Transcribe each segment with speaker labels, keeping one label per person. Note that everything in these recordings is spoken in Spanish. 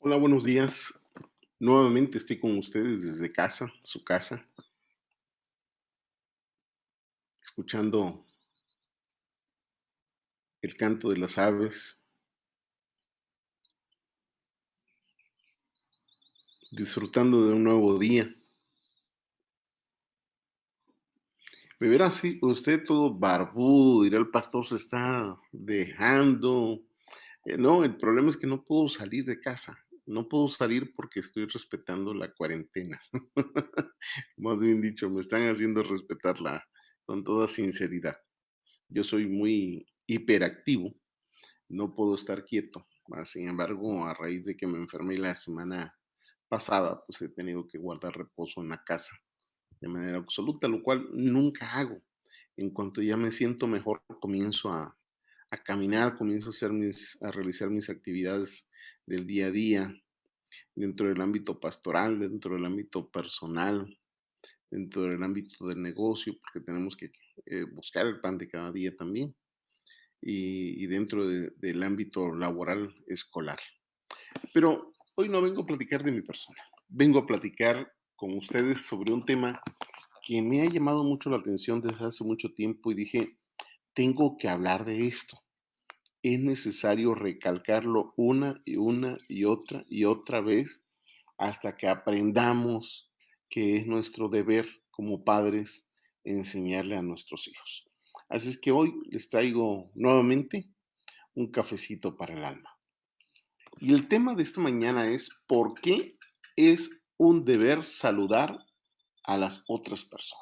Speaker 1: Hola, buenos días. Nuevamente estoy con ustedes desde casa, su casa, escuchando el canto de las aves, disfrutando de un nuevo día. Me verá así, usted todo barbudo, dirá el pastor, se está dejando. No, el problema es que no puedo salir de casa. No puedo salir porque estoy respetando la cuarentena. Más bien dicho, me están haciendo respetarla con toda sinceridad. Yo soy muy hiperactivo, no puedo estar quieto. Sin embargo, a raíz de que me enfermé la semana pasada, pues he tenido que guardar reposo en la casa de manera absoluta, lo cual nunca hago. En cuanto ya me siento mejor, comienzo a caminar, comienzo a realizar mis actividades del día a día, dentro del ámbito pastoral, dentro del ámbito personal, dentro del ámbito del negocio, porque tenemos que buscar el pan de cada día también, y dentro del ámbito laboral escolar. Pero hoy no vengo a platicar de mi persona, vengo a platicar con ustedes sobre un tema que me ha llamado mucho la atención desde hace mucho tiempo y dije, tengo que hablar de esto. Es necesario recalcarlo una y otra vez hasta que aprendamos que es nuestro deber como padres enseñarle a nuestros hijos. Así es que hoy les traigo nuevamente un cafecito para el alma. Y el tema de esta mañana es ¿por qué es un deber saludar a las otras personas?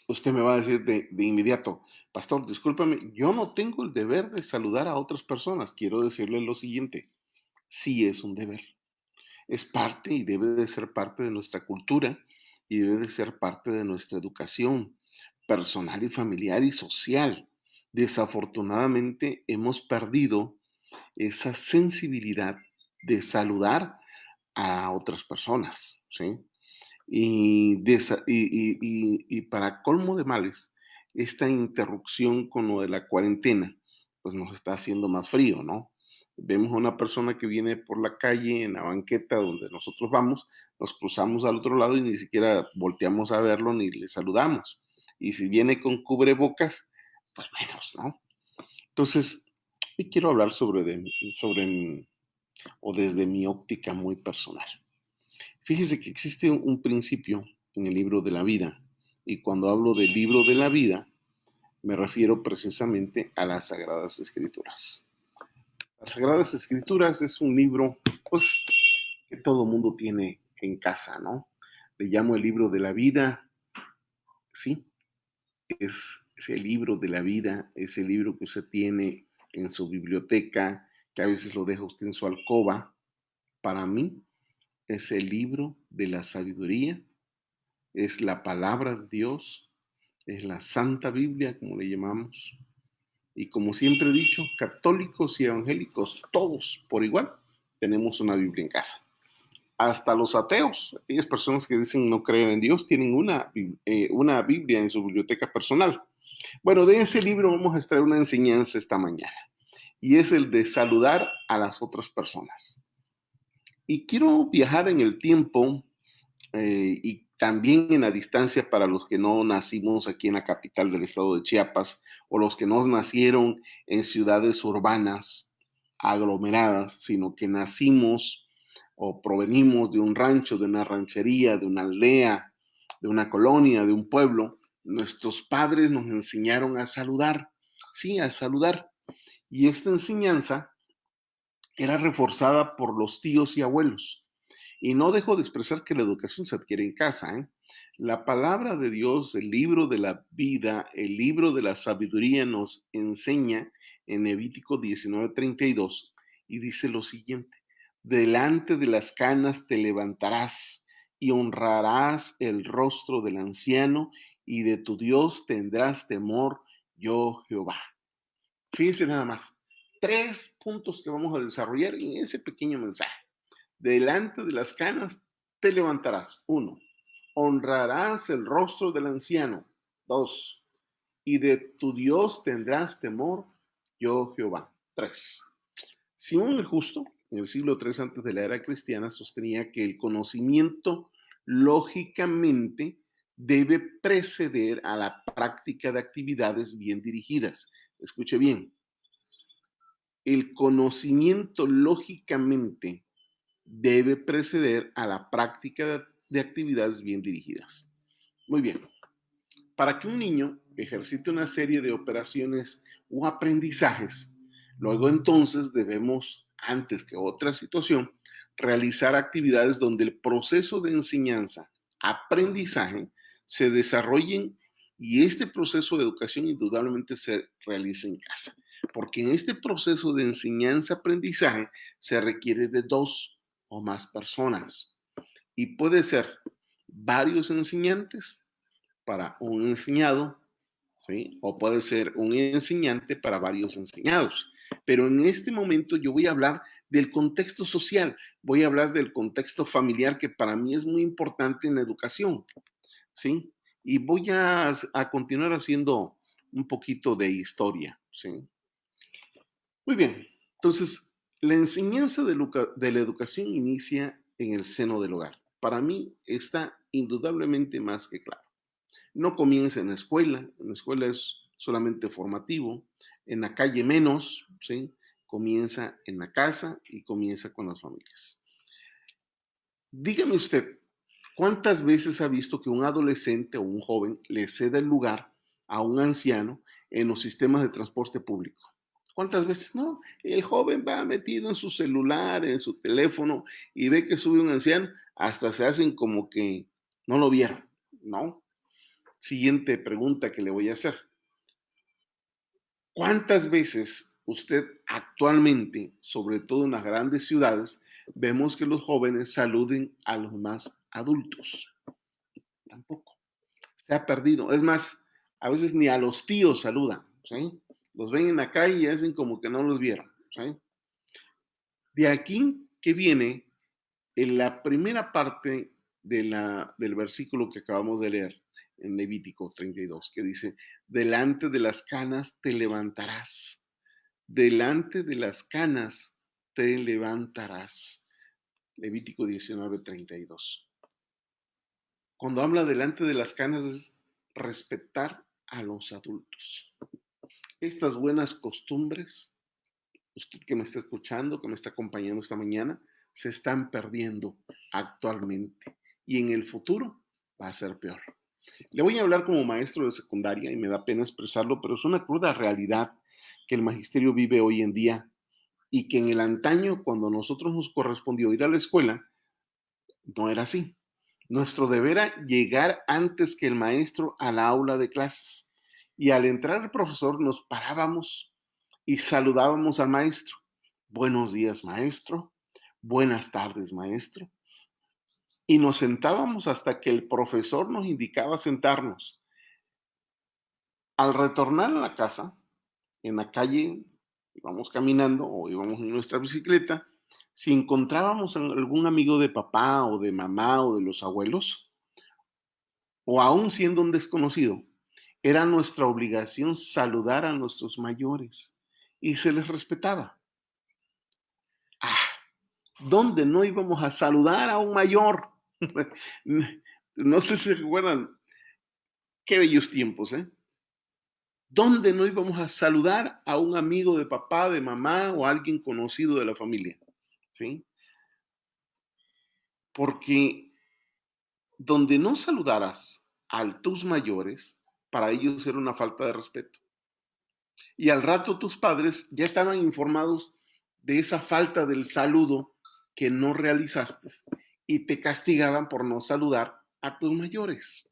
Speaker 1: Usted me va a decir de inmediato, pastor, discúlpame, yo no tengo el deber de saludar a otras personas. Quiero decirle lo siguiente, sí es un deber. Es parte y debe de ser parte de nuestra cultura y debe de ser parte de nuestra educación personal y familiar y social. Desafortunadamente hemos perdido esa sensibilidad de saludar a otras personas, ¿sí? Y para colmo de males, esta interrupción con lo de la cuarentena, pues nos está haciendo más frío, ¿no? Vemos a una persona que viene por la calle, en la banqueta donde nosotros vamos, nos cruzamos al otro lado y ni siquiera volteamos a verlo ni le saludamos. Y si viene con cubrebocas, pues menos, ¿no? Entonces, hoy quiero hablar sobre o desde mi óptica muy personal. Fíjese que existe un principio en el libro de la vida, y cuando hablo del libro de la vida, me refiero precisamente a las Sagradas Escrituras. Las Sagradas Escrituras es un libro, pues, que todo mundo tiene en casa, ¿no? Le llamo el libro de la vida, sí, es el libro de la vida, es el libro que usted tiene en su biblioteca, que a veces lo deja usted en su alcoba. Para mí, es el libro de la sabiduría, es la palabra de Dios, es la Santa Biblia, como le llamamos. Y como siempre he dicho, católicos y evangélicos, todos por igual, tenemos una Biblia en casa. Hasta los ateos, aquellas personas que dicen no creer en Dios, tienen una Biblia en su biblioteca personal. Bueno, de ese libro vamos a extraer una enseñanza esta mañana, y es el de saludar a las otras personas. Y quiero viajar en el tiempo y también en la distancia para los que no nacimos aquí en la capital del estado de Chiapas o los que no nacieron en ciudades urbanas aglomeradas, sino que nacimos o provenimos de un rancho, de una ranchería, de una aldea, de una colonia, de un pueblo. Nuestros padres nos enseñaron a saludar, sí, a saludar. Y esta enseñanza era reforzada por los tíos y abuelos. Y no dejo de expresar que la educación se adquiere en casa, ¿eh? La palabra de Dios, el libro de la vida, el libro de la sabiduría nos enseña en Levítico 19:32 y dice lo siguiente, delante de las canas te levantarás y honrarás el rostro del anciano y de tu Dios tendrás temor, yo Jehová. Fíjense nada más, 3 puntos que vamos a desarrollar en ese pequeño mensaje. Delante de las canas te levantarás. 1. Honrarás el rostro del anciano. 2. Y de tu Dios tendrás temor, yo Jehová. 3. Simón el Justo, en el siglo III antes de la era cristiana, sostenía que el conocimiento lógicamente debe preceder a la práctica de actividades bien dirigidas. Escuche bien, el conocimiento lógicamente debe preceder a la práctica de actividades bien dirigidas. Muy bien, para que un niño ejercite una serie de operaciones o aprendizajes, luego entonces debemos, antes que otra situación, realizar actividades donde el proceso de enseñanza, aprendizaje, se desarrollen y este proceso de educación indudablemente se realice en casa. Porque en este proceso de enseñanza-aprendizaje se requiere de dos o más personas y puede ser varios enseñantes para un enseñado, ¿sí? O puede ser un enseñante para varios enseñados. Pero en este momento yo voy a hablar del contexto social, voy a hablar del contexto familiar que para mí es muy importante en la educación, ¿sí? Y voy a continuar haciendo un poquito de historia, ¿sí? Muy bien, entonces la enseñanza de la educación inicia en el seno del hogar. Para mí está indudablemente más que claro. No comienza en la escuela es solamente formativo, en la calle menos, ¿sí? Comienza en la casa y comienza con las familias. Dígame usted, ¿cuántas veces ha visto que un adolescente o un joven le ceda el lugar a un anciano en los sistemas de transporte público? ¿Cuántas veces? No, el joven va metido en su celular, en su teléfono y ve que sube un anciano, hasta se hacen como que no lo vieron, ¿no? Siguiente pregunta que le voy a hacer. ¿Cuántas veces usted actualmente, sobre todo en las grandes ciudades, vemos que los jóvenes saluden a los más adultos? Tampoco. Se ha perdido. Es más, a veces ni a los tíos saludan, ¿sí? Los ven en la calle y hacen como que no los vieron, ¿sí? De aquí que viene en la primera parte del versículo que acabamos de leer en Levítico 32, que dice, delante de las canas te levantarás, delante de las canas te levantarás. Levítico 19:32. Cuando habla delante de las canas es respetar a los adultos. Estas buenas costumbres, usted que me está escuchando, que me está acompañando esta mañana, se están perdiendo actualmente y en el futuro va a ser peor. Le voy a hablar como maestro de secundaria y me da pena expresarlo, pero es una cruda realidad que el magisterio vive hoy en día y que en el antaño, cuando a nosotros nos correspondió ir a la escuela, no era así. Nuestro deber era llegar antes que el maestro a la aula de clases y al entrar el profesor nos parábamos y saludábamos al maestro. Buenos días, maestro. Buenas tardes, maestro. Y nos sentábamos hasta que el profesor nos indicaba sentarnos. Al retornar a la casa, en la calle, íbamos caminando o íbamos en nuestra bicicleta, si encontrábamos a algún amigo de papá o de mamá o de los abuelos, o aún siendo un desconocido, era nuestra obligación saludar a nuestros mayores y se les respetaba. Ah, ¿dónde no íbamos a saludar a un mayor? No sé si recuerdan, qué bellos tiempos, ¿eh? ¿Dónde no íbamos a saludar a un amigo de papá, de mamá o a alguien conocido de la familia? ¿Sí? Porque donde no saludaras a tus mayores, para ellos era una falta de respeto. Y al rato tus padres ya estaban informados de esa falta del saludo que no realizaste y te castigaban por no saludar a tus mayores.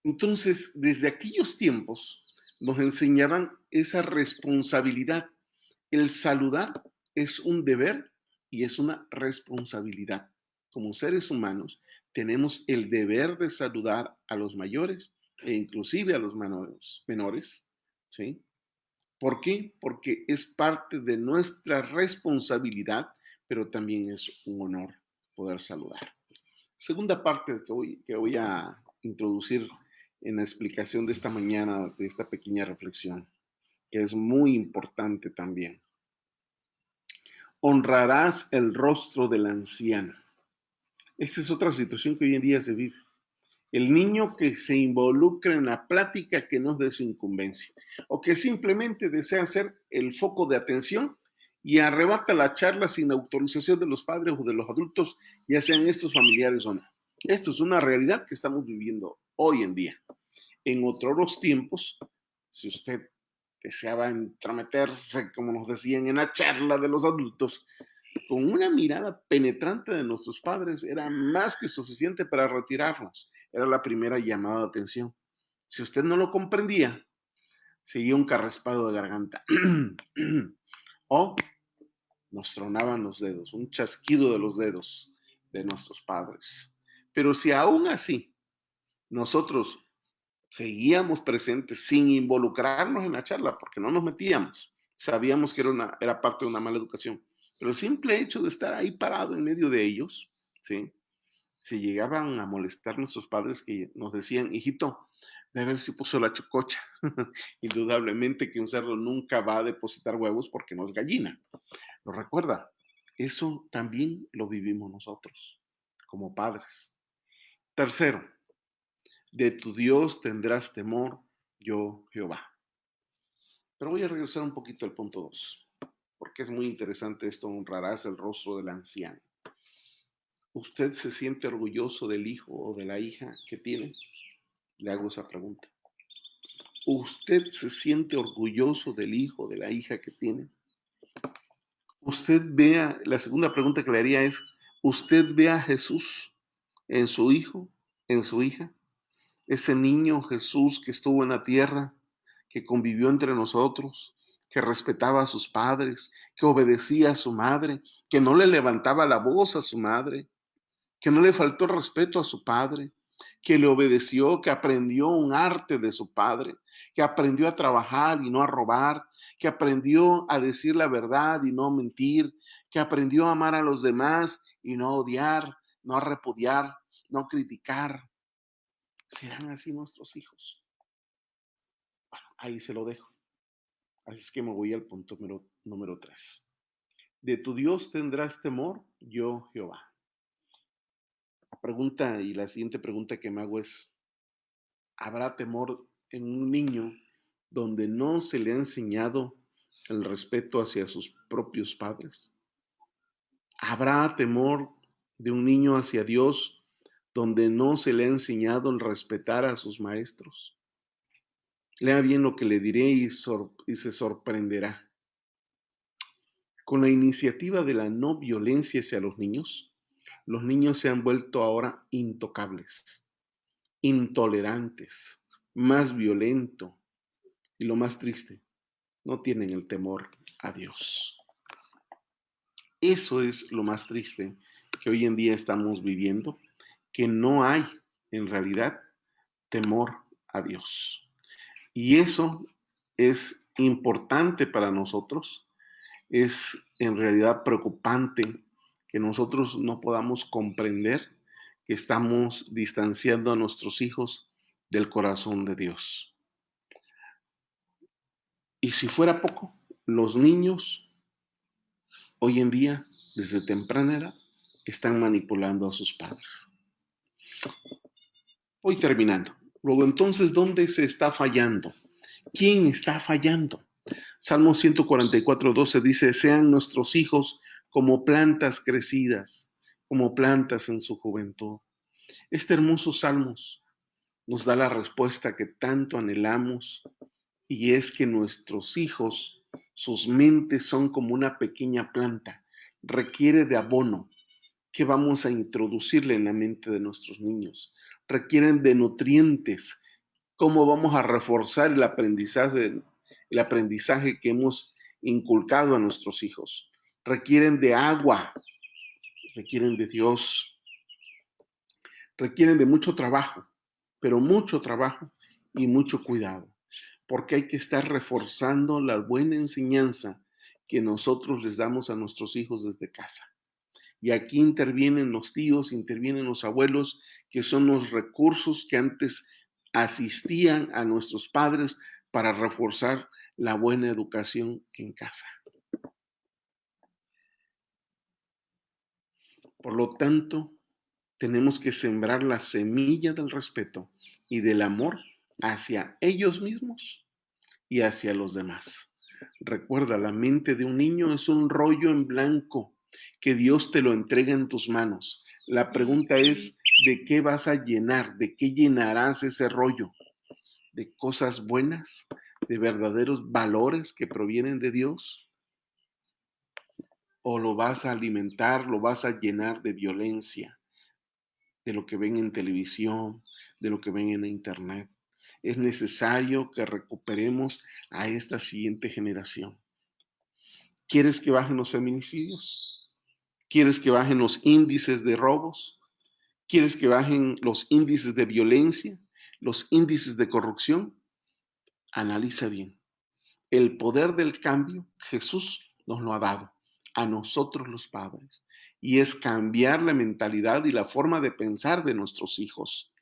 Speaker 1: Entonces, desde aquellos tiempos nos enseñaban esa responsabilidad. El saludar es un deber y es una responsabilidad. Como seres humanos, tenemos el deber de saludar a los mayores e inclusive a los menores, ¿sí? ¿Por qué? Porque es parte de nuestra responsabilidad, pero también es un honor poder saludar. Segunda parte que voy a introducir en la explicación de esta mañana, de esta pequeña reflexión, que es muy importante también. honrarás el rostro del anciano. Esta es otra situación que hoy en día se vive. El niño que se involucra en la plática que no es de su incumbencia, o que simplemente desea ser el foco de atención y arrebata la charla sin autorización de los padres o de los adultos, ya sean estos familiares o no. Esto es una realidad que estamos viviendo hoy en día. En otros tiempos, si usted deseaba entrometerse, como nos decían, en la charla de los adultos, con una mirada penetrante de nuestros padres era más que suficiente para retirarnos. Era la primera llamada de atención. Si usted no lo comprendía, seguía un carraspado de garganta. O nos tronaban los dedos, un chasquido de los dedos de nuestros padres. Pero si aún así nosotros seguíamos presentes sin involucrarnos en la charla, porque no nos metíamos, sabíamos que era parte de una mala educación, pero el simple hecho de estar ahí parado en medio de ellos, ¿sí? Se llegaban a molestar nuestros padres que nos decían, hijito, ve a ver si puso la chococha. Indudablemente que un cerdo nunca va a depositar huevos porque no es gallina. ¿Lo recuerda? Eso también lo vivimos nosotros como padres. Tercero, de tu Dios tendrás temor, yo Jehová. Pero voy a regresar un poquito al punto 2, porque es muy interesante esto, honrarás el rostro del anciano. ¿Usted se siente orgulloso del hijo o de la hija que tiene? Le hago esa pregunta. ¿Usted se siente orgulloso del hijo o de la hija que tiene? La segunda pregunta que le haría es, ¿usted ve a Jesús en su hijo, en su hija? Ese niño Jesús que estuvo en la tierra, que convivió entre nosotros, que respetaba a sus padres, que obedecía a su madre, que no le levantaba la voz a su madre, que no le faltó el respeto a su padre, que le obedeció, que aprendió un arte de su padre, que aprendió a trabajar y no a robar, que aprendió a decir la verdad y no a mentir, que aprendió a amar a los demás y no a odiar, no a repudiar, no a criticar. ¿Serán así nuestros hijos? Bueno, ahí se lo dejo. Así es que me voy al punto número 3. De tu Dios tendrás temor, yo Jehová. La siguiente pregunta que me hago es, ¿habrá temor en un niño donde no se le ha enseñado el respeto hacia sus propios padres? ¿Habrá temor de un niño hacia Dios donde no se le ha enseñado el respetar a sus maestros? Lea bien lo que le diré y se sorprenderá. Con la iniciativa de la no violencia hacia los niños se han vuelto ahora intocables, intolerantes, más violentos y lo más triste, no tienen el temor a Dios. Eso es lo más triste que hoy en día estamos viviendo, que no hay en realidad temor a Dios. Y eso es importante para nosotros, es en realidad preocupante que nosotros no podamos comprender que estamos distanciando a nuestros hijos del corazón de Dios. Y si fuera poco, los niños hoy en día, desde temprana edad, están manipulando a sus padres. Voy terminando. Luego, entonces, ¿dónde se está fallando? ¿Quién está fallando? Salmo 144:12 dice, sean nuestros hijos como plantas crecidas, como plantas en su juventud. Este hermoso salmo nos da la respuesta que tanto anhelamos, y es que nuestros hijos, sus mentes son como una pequeña planta, requiere de abono que vamos a introducirle en la mente de nuestros niños, requieren de nutrientes, cómo vamos a reforzar el aprendizaje que hemos inculcado a nuestros hijos, requieren de agua, requieren de Dios, requieren de mucho trabajo, pero mucho trabajo y mucho cuidado, porque hay que estar reforzando la buena enseñanza que nosotros les damos a nuestros hijos desde casa. Y aquí intervienen los tíos, intervienen los abuelos, que son los recursos que antes asistían a nuestros padres para reforzar la buena educación en casa. Por lo tanto, tenemos que sembrar la semilla del respeto y del amor hacia ellos mismos y hacia los demás. Recuerda, la mente de un niño es un rollo en blanco que Dios te lo entrega en tus manos. La pregunta es, ¿de qué vas a llenar? ¿De qué llenarás ese rollo? ¿De cosas buenas? ¿De verdaderos valores que provienen de Dios? ¿O lo vas a alimentar, lo vas a llenar de violencia, de lo que ven en televisión, de lo que ven en internet? Es necesario que recuperemos a esta siguiente generación. ¿Quieres que bajen los feminicidios? ¿Quieres que bajen los índices de robos? ¿Quieres que bajen los índices de violencia? ¿Los índices de corrupción? Analiza bien. El poder del cambio, Jesús nos lo ha dado a nosotros los padres. Y es cambiar la mentalidad y la forma de pensar de nuestros hijos.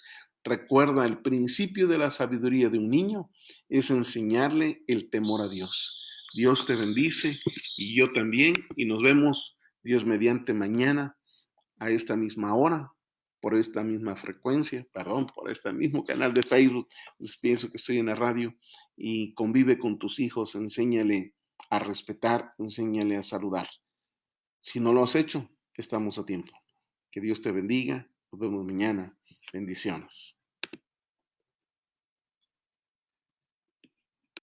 Speaker 1: Recuerda, el principio de la sabiduría de un niño es enseñarle el temor a Dios. Dios te bendice y yo también. Y nos vemos, Dios mediante, mañana a esta misma hora, por esta misma frecuencia, perdón, por este mismo canal de Facebook. Entonces pienso que estoy en la radio y convive con tus hijos, enséñale a respetar, enséñale a saludar. Si no lo has hecho, estamos a tiempo. Que Dios te bendiga. Nos vemos mañana. Bendiciones.